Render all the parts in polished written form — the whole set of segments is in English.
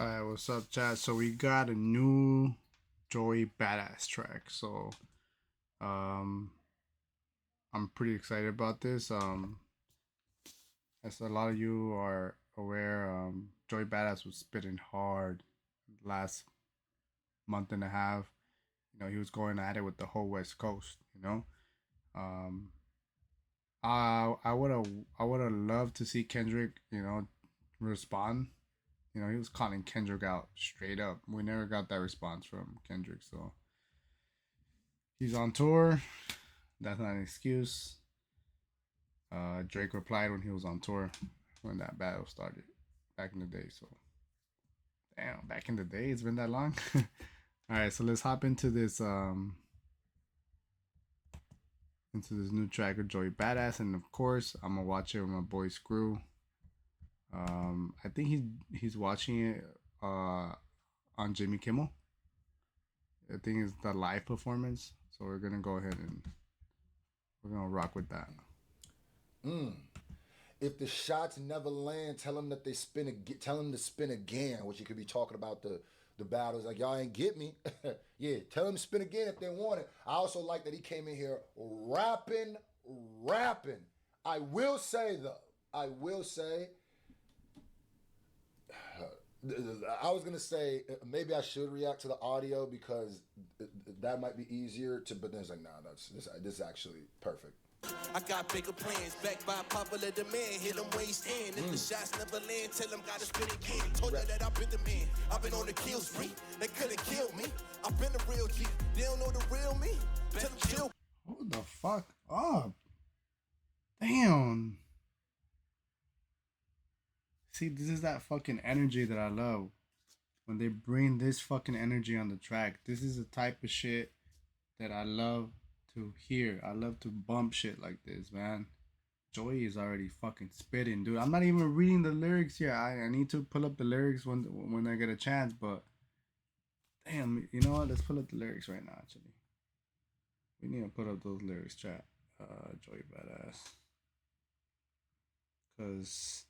Alright, what's up, chat? So we got a new Joey Badass track. So um I'm pretty excited about this. As a lot of you are aware, Joey Badass was spitting hard last month and a half. He was going at it with the whole West Coast. Um I would have loved to see Kendrick, respond. He was calling Kendrick out straight up. We never got that response from Kendrick, so he's on tour. That's not an excuse. Drake replied when he was on tour when that battle started back in the day. So, damn, back in the day, it's been that long. All right, so let's hop into this new track of Joey Badass, and of course, I'm gonna watch it with my boy Screw. I think he's watching it on Jimmy Kimmel. I think it's the live performance. So we're gonna go ahead and we're gonna rock with that. Mm. If the shots never land, tell them that they spin again. Tell them to spin again, which you could be talking about the battles. Like, y'all ain't get me. Yeah, tell them to spin again if they want it. I also like that he came in here rapping. I will say though, I was gonna say maybe I should react to the audio because that might be easier to. But then it's like, nah, this is actually perfect. I got bigger plans, backed by popular demand. Hit them where he stand. If the shots never land, tell them gotta spin again. Told her that I've been the man. I've been on the kill spree. They couldn't kill me. I've been the real G. They don't know the real me. Tell them chill. Hold the fuck up. Damn. See, this is that fucking energy that I love. When they bring this fucking energy on the track. This is the type of shit that I love to hear. I love to bump shit like this, man. Joey is already fucking spitting, dude. I'm not even reading the lyrics here. I need to pull up the lyrics when I get a chance, but damn, you know what? Let's pull up the lyrics right now, actually. We need to put up those lyrics, chat. Joey Badass. Cause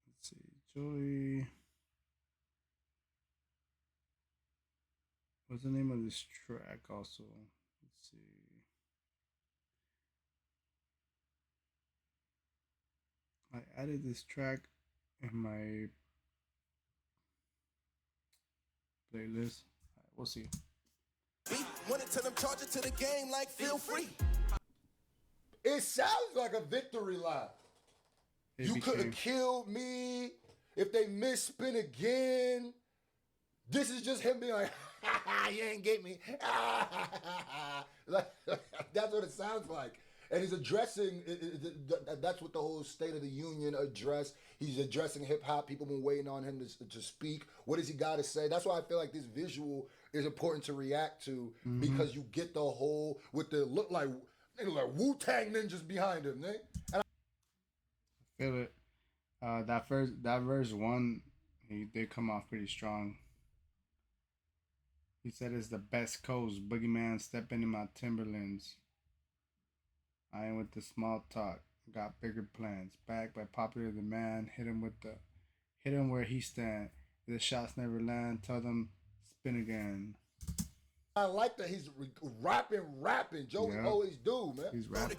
let's see, Joey. What's the name of this track also? Let's see. I added this track in my playlist. Right, we'll see. Wanna tell them charge it to the game like feel free. It sounds like a victory lap. You could have killed me if they misspin again. This is just him being like, you ain't get me. Like, that's what it sounds like. And he's addressing, that's what the whole State of the Union address. He's addressing hip hop. People been waiting on him to speak. What does he got to say? That's why I feel like this visual is important to react to because you get the whole, with the look like Wu-Tang ninjas behind him. And I feel it. That verse one, he did come off pretty strong. He said it's the best coast. Boogeyman stepping in my Timberlands. I ain't with the small talk. Got bigger plans. Backed by popular demand. Hit him where he stand. If the shots never land, tell them spin again. I like that he's rapping. Joey always do, man. He's rapping.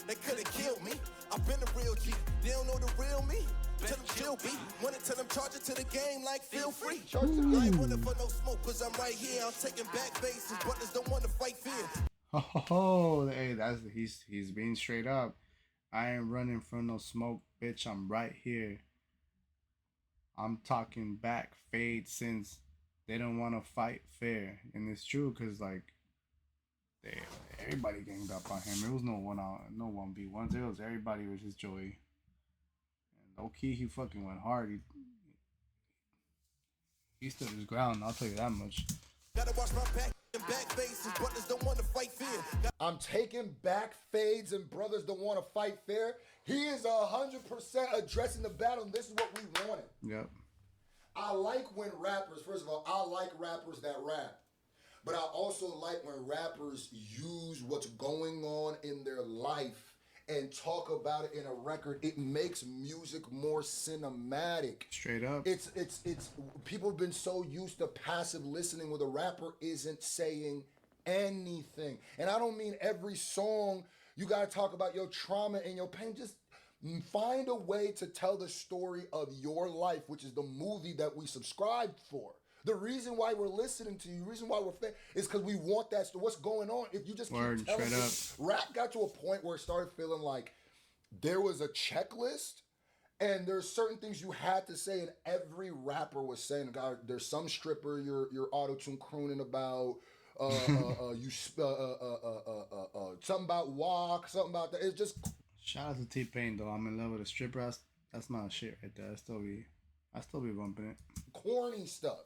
They couldn't kill me. I've been the real G. They don't know the real me. Tell them chill, B. Wanna tell them charge it to the game like feel free. I ain't wanting for no smoke cause I'm right here. I'm taking back faces. Brothers don't wanna fight fear. Oh, hey, he's being straight up. I ain't running from no smoke, bitch. I'm right here. I'm talking back fade since they don't want to fight fair, and it's true because like everybody ganged up on him. It was no 1v1s. It was everybody was just Joey. And low key, he fucking went hard. He stood his ground. I'll tell you that much. Gotta watch my back faces. Brothers don't want to fight fear. I'm taking back fades and brothers don't want to fight fair. He is 100% addressing the battle, and this is what we wanted. Yep. I like when rappers, first of all, I like rappers that rap. But I also like when rappers use what's going on in their life and talk about it in a record, it makes music more cinematic. Straight up. It's people have been so used to passive listening where the rapper isn't saying anything. And I don't mean every song you gotta talk about your trauma and your pain. Just find a way to tell the story of your life, which is the movie that we subscribed for. The reason why we're listening to you, the reason why we're is because we want that story. What's going on? If you just keep telling us, rap got to a point where it started feeling like there was a checklist and there's certain things you had to say, and every rapper was saying, God, there's some stripper you're auto-tune crooning about, something about walk, something about that. It's just... Shout out to T-Pain though. I'm in love with a stripper. That's my shit right there. I still be bumping it. Corny stuff.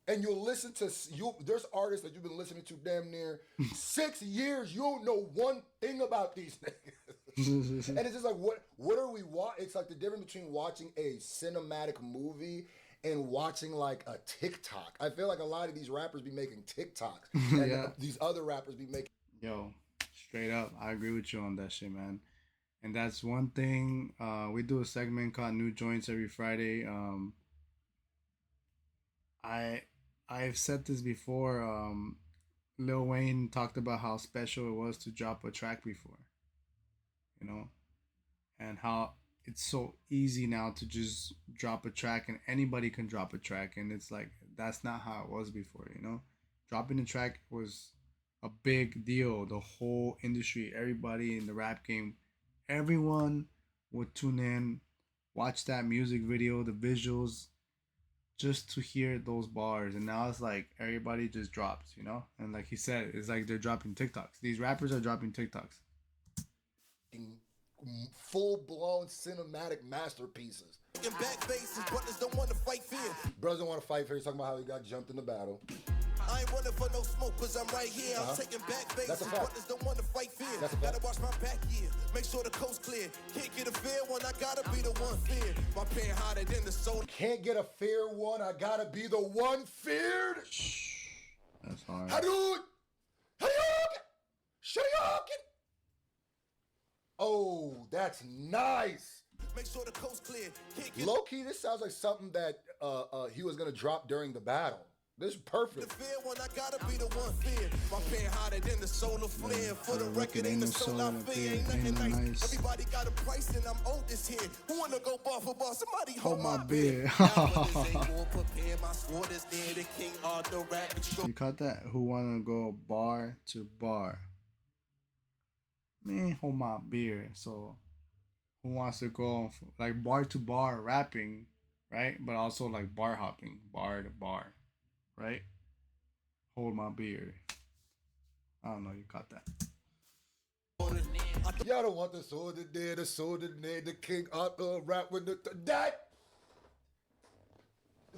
And you'll listen to there's artists that you've been listening to damn near 6 years. You don't know one thing about these things. And it's just like, what are we watching? It's like the difference between watching a cinematic movie and watching like a TikTok. I feel like a lot of these rappers be making TikToks. And these other rappers be making... Yo, straight up, I agree with you on that shit, man. And that's one thing. We do a segment called New Joints every Friday. I've said this before. Lil Wayne talked about how special it was to drop a track before, you know, and how it's so easy now to just drop a track and anybody can drop a track, and it's like that's not how it was before, you know. Dropping a track was a big deal. The whole industry, everybody in the rap game, everyone would tune in, watch that music video, the visuals, just to hear those bars. And now it's like everybody just drops, you know. And like he said, it's like they're dropping TikToks. These rappers are dropping TikToks. Full-blown cinematic masterpieces. Back faces, brothers don't want to fight fear. Brothers don't want to fight fear. He's talking about how he got jumped in the battle. I ain't running for no smoke, cause I'm right here. I'm taking back faces. Brothers don't want to fight fear. Gotta watch my back here. Make sure the coast clear. Can't get a fair one, I gotta be the one feared. My pain hotter than the soul. Can't get a fair one, I gotta be the one feared. That's hard. Hadouken! Shoryuken! Oh, that's nice. Make sure the coast clear. Low key, this sounds like something that he was gonna drop during the battle. This is perfect. The fear one, I gotta be the one fear. My pain hotter than the solar flare. For the record, ain't the soul I fear. Ain't nothing nice. Everybody got a price and I'm oldest here. Who wanna go bar for bar? Somebody hold my beer. You caught that? Who wanna go bar to bar? Man, hold my beer. So who wants to go like bar to bar rapping, right? But also like bar hopping, bar to bar, right? Hold my beer. I don't know, you caught that. Y'all don't want the sword there, the King Arthur rap with that.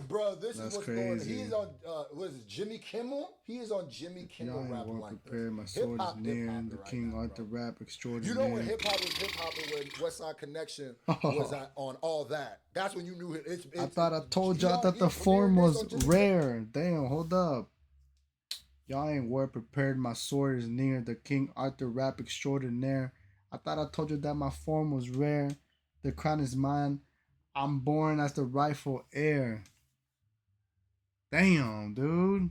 Bro, this is what's going on. He's on, what is it, Jimmy Kimmel? He is on Jimmy Kimmel rapping like this. My sword is near, the King Arthur rap extraordinary. You know when hip-hop was hip-hop and when West Side Connection was on all that. That's when you knew it. I thought I told y'all that the form was rare. Damn, hold up. Y'all ain't well prepared. My sword is near, the King Arthur rap extraordinaire. I thought I told you that my form was rare. The crown is mine. I'm born as the rightful heir. Damn, dude.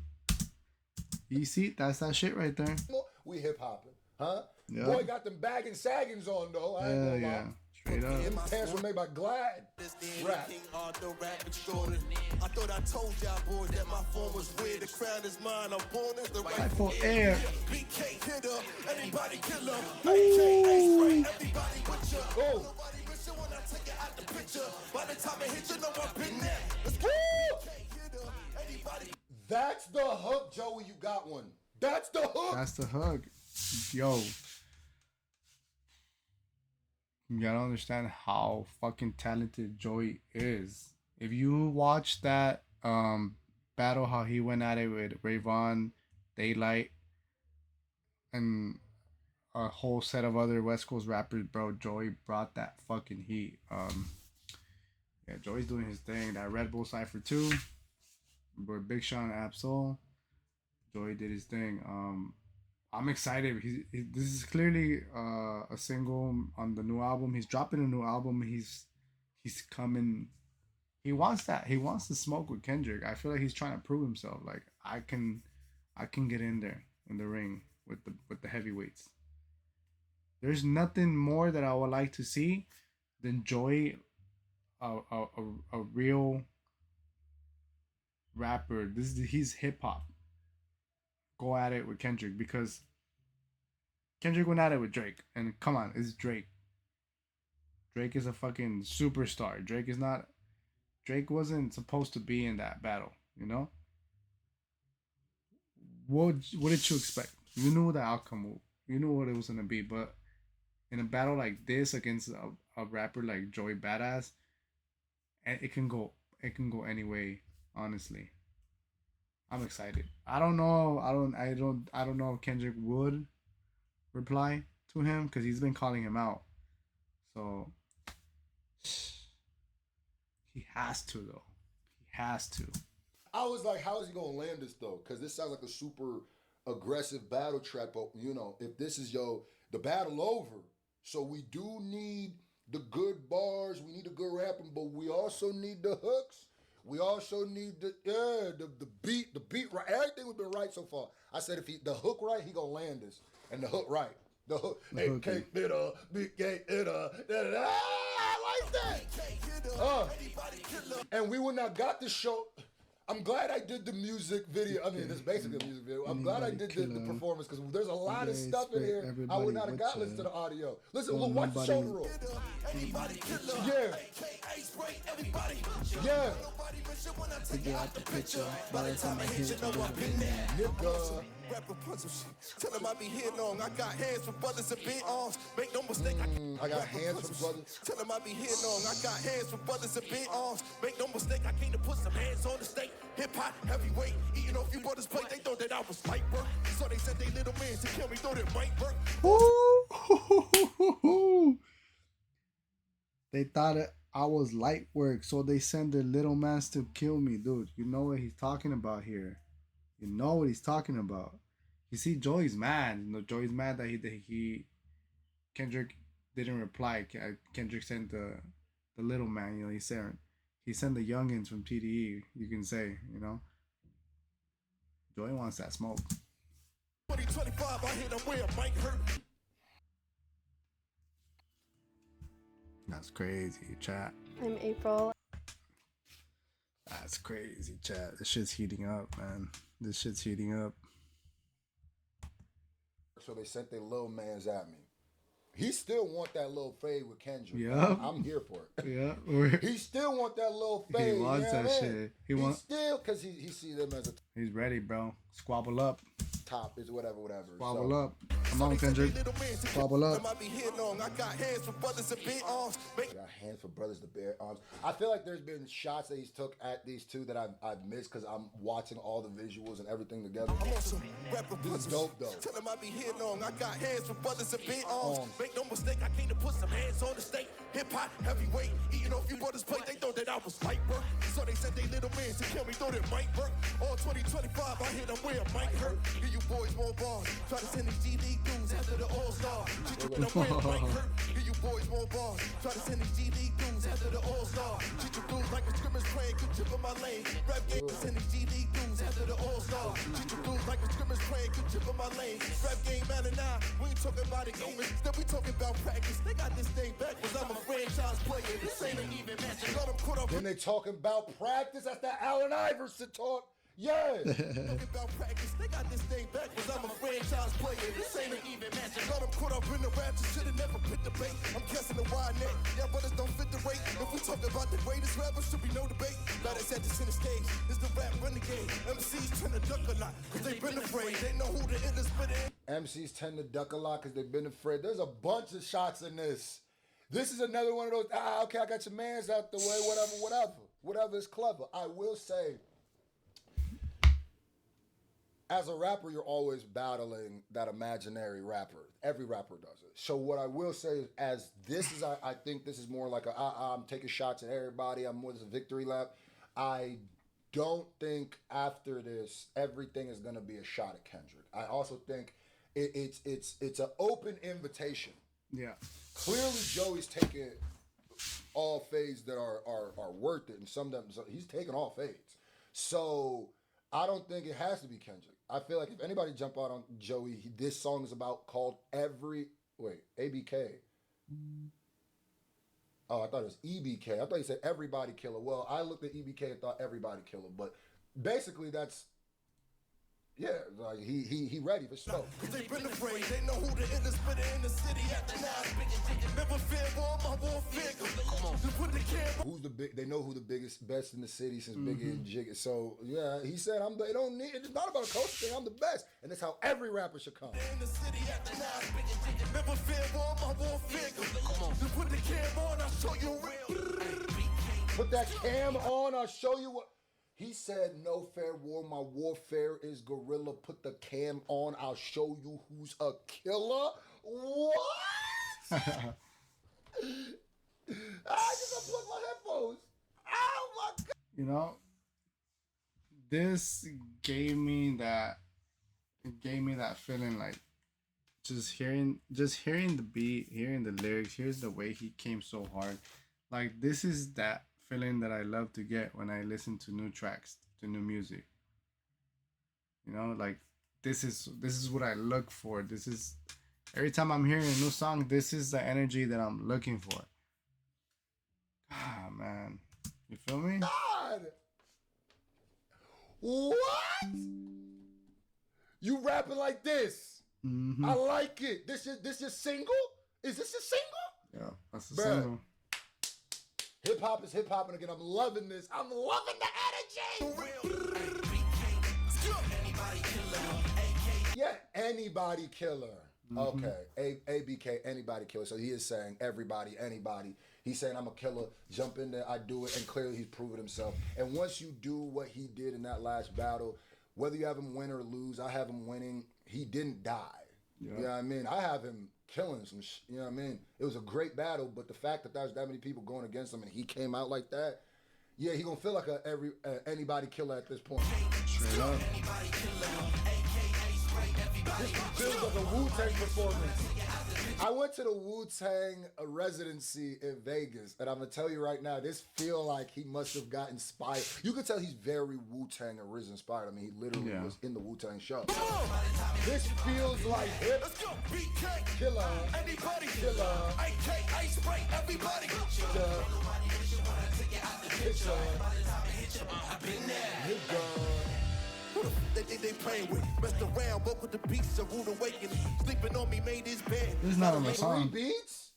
You see, that's that shit right there. We hip hopping, huh? Yep. Boy got them bagging saggings on though. I ain't gonna lie. Straight up. Them pants were made by Glad. Rap. I thought I told y'all boys that my form was weird. The crown is mine. I'm born as the rightful heir. BK hitter, anybody killer. Everybody with you. Go. Nobody miss you when I take it out the picture. By the time I hit you, know I've been there. That's the hook, Joey. You got one. That's the hook. That's the hook. Yo. You gotta understand how fucking talented Joey is. If you watch that battle, how he went at it with Rayvon, Daylight, and a whole set of other West Coast rappers, bro, Joey brought that fucking heat. Yeah, Joey's doing his thing. That Red Bull Cypher 2. With Big Sean and Absol, Joey did his thing. I'm excited. This is clearly a single on the new album. He's dropping a new album. He's coming. He wants that. He wants to smoke with Kendrick. I feel like he's trying to prove himself. Like I can get in there in the ring with the heavyweights. There's nothing more that I would like to see than Joy, a real rapper. He's hip hop. Go at it with Kendrick because Kendrick went at it with Drake, and come on, it's Drake. Drake is a fucking superstar. Drake is not. Drake wasn't supposed to be in that battle. You know. What did you expect? You knew the outcome. You knew what it was gonna be, but in a battle like this against a rapper like Joey Badass, it can go. It can go any way. Honestly, I'm excited. I don't know. I don't know if Kendrick would reply to him because he's been calling him out. So he has to though. He has to. I was like, how is he gonna land this though? Because this sounds like a super aggressive battle track. But you know, if this is the battle over, so we do need the good bars. We need the good rapping, but we also need the hooks. We also need the beat right. Everything we've been right so far. I said if the hook right, he gonna land this, and the hook right. The hook, AK hitter, BK hitter, I like that. And we would not got the show. I'm glad I did the music video. I mean, it's basically a music video. I'm glad I did the performance because there's a lot of stuff in here I would not have got listened to the audio. Listen, look, watch the shoulder roll. Yeah. Yeah. Figure out the picture. By the time I hit you, know I've been there. Nigga. Rapper punch some shit. Tell him I be here long. I got hands for brothers and big arms. Make no mistake, I got hands for brothers. Tell him I be here long. I got hands for brothers and big arms. Make no mistake, I came to put some hands on the stake. Hip hop, heavyweight, eating off you brothers' plate. They thought that I was light work. So they said they little man to kill me, thought it might work. They thought I was light work, so they sent their little mans to kill me, dude. You know what he's talking about here. You know what he's talking about. You see, Joey's mad. You know, Joey's mad that he Kendrick didn't reply. Kendrick sent the little man. You know, he sent the youngins from TDE. You can say, you know, Joey wants that smoke. 2025, I hit him where Mike hurt. That's crazy, chat. I'm April. That's crazy, chat. This shit's heating up, man. This shit's heating up. So they sent their little mans at me. He still want that little fade with Kendrick. Yeah, I'm here for it. Yeah, he still want that little fade. He wants that shit. He wants still because he see them as a he's ready, bro. Squabble up. Top is whatever. Squabble up. Come on, Kendrick. Squabble up. I got hands for brothers and big arms. I got hands for brothers to bear arms. I feel like there's been shots that he's took at these two that I've missed because I'm watching all the visuals and everything together. This is dope though. Tell him I be here long. I got hands for brothers and big arms. Make no mistake, I came to put some hands on the stake. Hip hop, heavyweight, eating off you brothers' plate. They thought that I was light work. So they said they little man to kill me, thought it might work. All 2025, I hit them where it might hurt. Give you boys more bars. Try to send these G League dudes after the All-Star. Treat you where it might hurt. Give you boys more bars. Try to send these G League dudes after the All-Star. Treat you dudes like a scrimmage playing, good chip in my lane. Rap game, send these G League dudes after the All-Star. Treat you dudes like a scrimmage playing, good chip in my lane. Rap game, man, and now we ain't talking about it, instead we talking about practice. They got this thing backwards. I'm a franchise player. This ain't an even match. Got them caught up. Then they talking about practice. That's that Allen Iverson talk. Yeah. Talking about practice. They got this thing backwards. I'm a franchise player. This ain't an even match. Got them caught up in the rapture. Should've never picked the bait. I'm guessing the wide net. Yeah, brothers don't fit the rate. If we talk about the greatest rappers, should be no debate. Now they set the center stage. It's the rap renegade. MCs tend to duck a lot because they've been afraid. They know who the illest spit in. MCs tend to duck a lot because they've been afraid. There's a bunch of shots in this. This is another one of those, okay, I got your mans out the way, whatever. Whatever is clever. I will say, as a rapper, you're always battling that imaginary rapper. Every rapper does it. So what I will say is, as this is, I think this is more like I'm taking shots at everybody. I'm more this a victory lap. I don't think after this, everything is going to be a shot at Kendrick. I also think It's an open invitation. Yeah. Clearly, Joey's taking all fades that are worth it, and some of them he's taking all fades. So I don't think it has to be Kendrick. I feel like if anybody jump out on Joey, this song is called ABK. Oh, I thought it was EBK. I thought he said Everybody Killer. Well, I looked at EBK and thought Everybody Killer, but basically that's. Yeah, like he ready for smoke. They been afraid, they know who the illest spitter in the city at the nine. Never fear all my warfare. Come on, to put the camera. Who's the big? They know who the best in the city since Biggie and Jigga. So yeah, he said they don't need. It's not about a culture thing. I'm the best, and that's how every rapper should come. In the city at the nine. Never fear all my warfare. Come on, to put the camera on, I'll show you real. Put that cam on, I'll show you what. He said, no fair war, my warfare is guerrilla. Put the cam on, I'll show you who's a killer. What? I just unplugged my headphones. Oh my God. You know, this gave me that feeling, like just hearing the beat, hearing the lyrics, here's the way he came so hard. Like, this is that feeling that I love to get when I listen to new tracks, to new music. You know, like this is what I look for. This is every time I'm hearing a new song, this is the energy that I'm looking for. Ah, man, you feel me? God, what? You rapping like this? Mm-hmm. I like it. This your single? Is this your single? Yeah, that's the single. Hip hop is hip hop, and again, I'm loving this. I'm loving the energy. Yeah, anybody killer. Okay, ABK, anybody killer. So he is saying everybody, anybody. He's saying I'm a killer. Jump in there, I do it, and clearly he's proven himself. And once you do what he did in that last battle, whether you have him win or lose, I have him winning. He didn't die. Yeah. You know what I mean? I have him killing some you know what I mean? It was a great battle, but the fact that there's that many people going against him and he came out like that, yeah, he gonna feel like anybody killer at this point. Straight up. This feels like a Wu-Tang performance. I went to the Wu-Tang residency in Vegas, and I'm gonna tell you right now, this feel like he must have got inspired. You can tell he's very Wu-Tang inspired. I mean, he literally was in the Wu-Tang show. This feels like hip killer, Anybody killer, AK, ice spray, everybody. They think they playing with, messed around, woke with the beats, a rude awakening. Sleeping on me, made his bed. This is not on the 3 song. beats?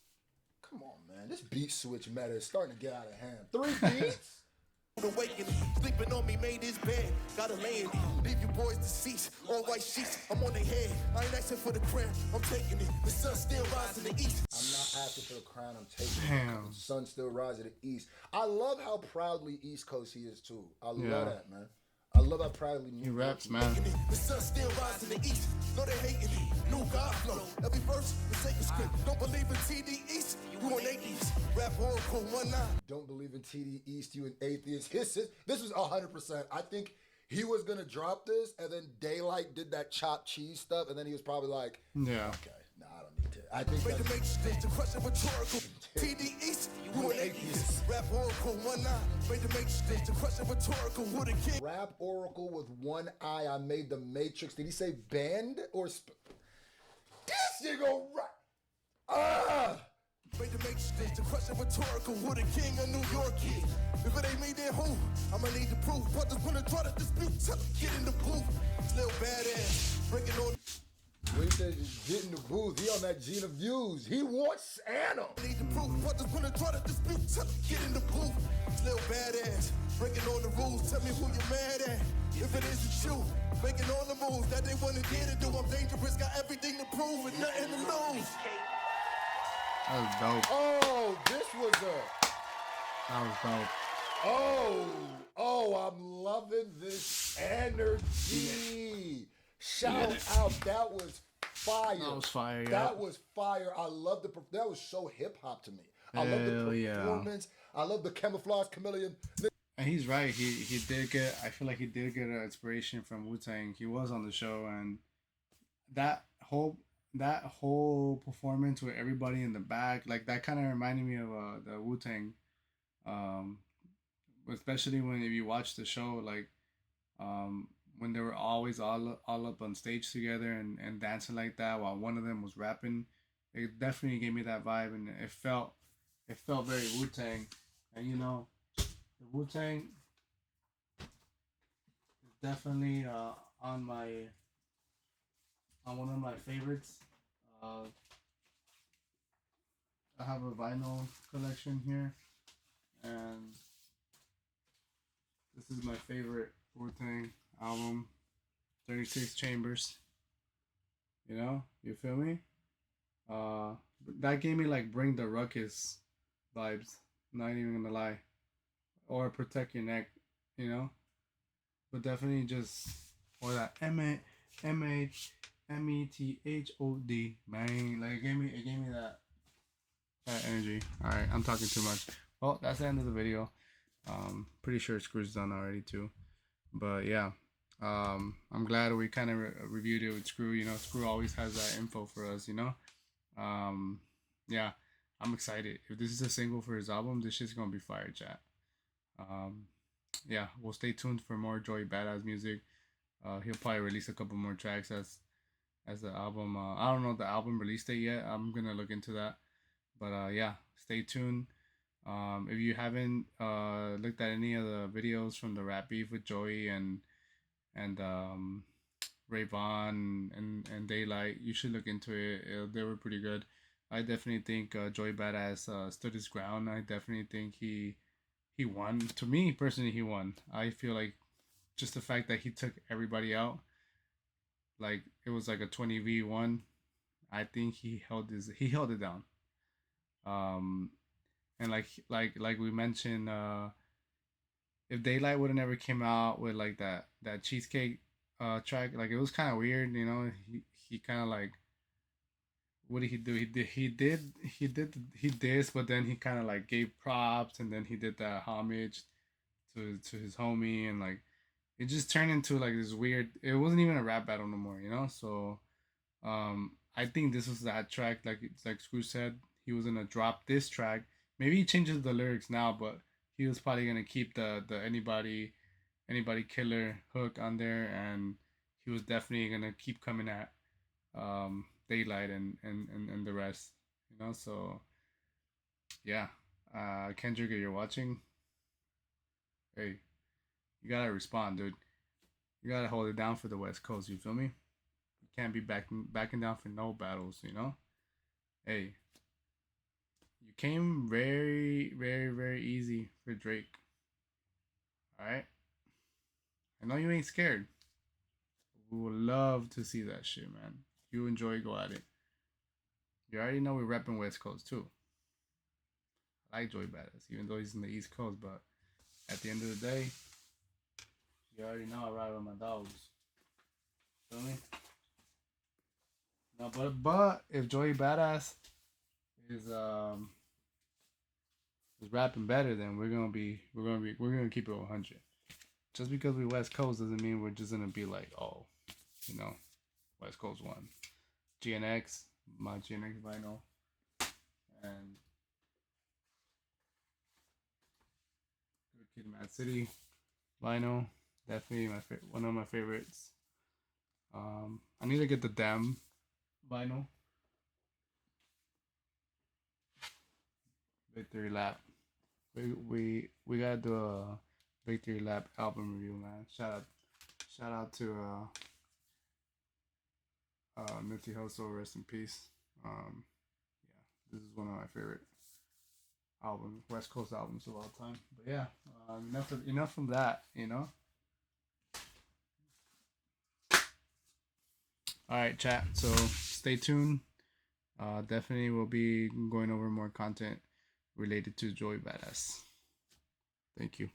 Come on, man. This beat switch meta is starting to get out of hand. 3 beats? Awakening, sleeping on me, made his bed. Gotta lay in it, leave you boys deceased. All white sheets, I'm on their head. I ain't asking for the crown, I'm taking it. The sun still rises in the east. I'm not asking for the crown, I'm taking Damn. it. The sun still rises in the east. I love how proudly East Coast he is, too. I love that, man. I love how proudly He raps, man. The sun still rises in the east. No, they hating it. New God flow. Every verse, the sacred script. Don't believe in TD East. You an atheist. Rap oracle 1 line. Don't believe in TD East, you an atheist. This was 100%. I think he was going to drop this, and then Daylight did that chopped cheese stuff, and then he was probably like, yeah. Okay, nah, I don't need to. I think Make the that's... make to crush it rhetorical. TD East, you an atheist. Rap oracle 1 line. Make the make to crush it rhetorical. Who the king? Rap oracle with 1 eye. I made the Matrix. Did he say band or... This nigga right. Make the make to crush it rhetorical. Who the king of New York is? If it ain't me, then who? I'ma need the proof. Brothers wanna try to dispute. Tell them, get in the booth. Little badass. Breaking on... When he said get in the booth, he on that Gina Views. He wants Anna. Need the proof, brothers wanna try to dispute, tell them get in the booth. Little badass, breaking all the rules, tell me who you're mad at. If it isn't you, making all the moves that they wanna get to do. I'm dangerous, got everything to prove and nothing to lose. That was dope. Oh, this was That was dope. Oh, I'm loving this energy. Shout out, that was fire. That was fire, yeah. That was fire. I love that was so hip hop to me. I love the performance. Yeah. I love the camouflage chameleon. And he's right. He did get. I feel like he did get an inspiration from Wu-Tang. He was on the show, and that whole performance with everybody in the back, like that kind of reminded me of the Wu-Tang, um especially when if you watch the show, like when they were always all up on stage together and dancing like that while one of them was rapping. It definitely gave me that vibe, and it felt very Wu-Tang. And you know, the Wu-Tang is definitely on my on one of my favorites. uh I have a vinyl collection here, and this is my favorite Wu-Tang album, 36 Chambers. You know, you feel me? Uh, that gave me like Bring the Ruckus vibes. Not even gonna lie, or Protect Your Neck. You know, but definitely just or that METHOD man. Like it gave me that energy. All right, I'm talking too much. Well, that's the end of the video. Pretty sure Screw's done already too, but yeah. I'm glad we kind of reviewed it with Screw. You know, Screw always has that info for us. You know, yeah, I'm excited. If this is a single for his album, this shit's gonna be fire, chat. Um, yeah, we'll stay tuned for more Joey Bada's music. He'll probably release a couple more tracks as the album. I don't know the album release date yet. I'm gonna look into that. But yeah, stay tuned. If you haven't looked at any of the videos from the rap beef with Joey and Ray Vaughn and Daylight, you should look into it. They were pretty good. I definitely think Joey Badass stood his ground. I definitely think he won. To me personally, he won. I feel like just the fact that he took everybody out, like it was like a 20v1. I think he held it down. Um, and like we mentioned, if Daylight would have never came out with like that cheesecake track, like it was kind of weird, you know. He kind of like, what did he do? He did, but then he kind of like gave props, and then he did that homage to his homie, and like it just turned into like this weird. It wasn't even a rap battle no more, you know. So I think this was that track. Like Screw said, he was gonna drop this track. Maybe he changes the lyrics now, but he was probably gonna keep the anybody killer hook on there, and he was definitely gonna keep coming at Daylight and the rest, you know. So yeah, Kendrick, if you're watching, hey, you gotta respond, dude. You gotta hold it down for the West Coast. You feel me? You can't be backing down for no battles, you know. Hey, you came very, very, very easy for Drake. All right. I know you ain't scared. We would love to see that shit, man. You enjoy, go at it. You already know we're repping West Coast too. I like Joey Badass, even though he's in the East Coast, but at the end of the day, you already know I ride with my dogs. Feel me? No, but if Joey Badass is rapping better, then we're gonna keep it 100. Just because we West Coast doesn't mean we're just gonna be like, oh, you know, West Coast won. GNX, my GNX vinyl, and Good Kid, Mad City vinyl, definitely one of my favorites. I need to get the Damn vinyl. Victory Lap. We gotta do a Victory Lap album review, man. Shout out to Nipsey Hussle, rest in peace. Yeah, this is one of my favorite albums, West Coast albums of all time. But yeah, enough from that, you know. All right, chat. So stay tuned. Definitely we'll be going over more content related to Joey Badass. Thank you.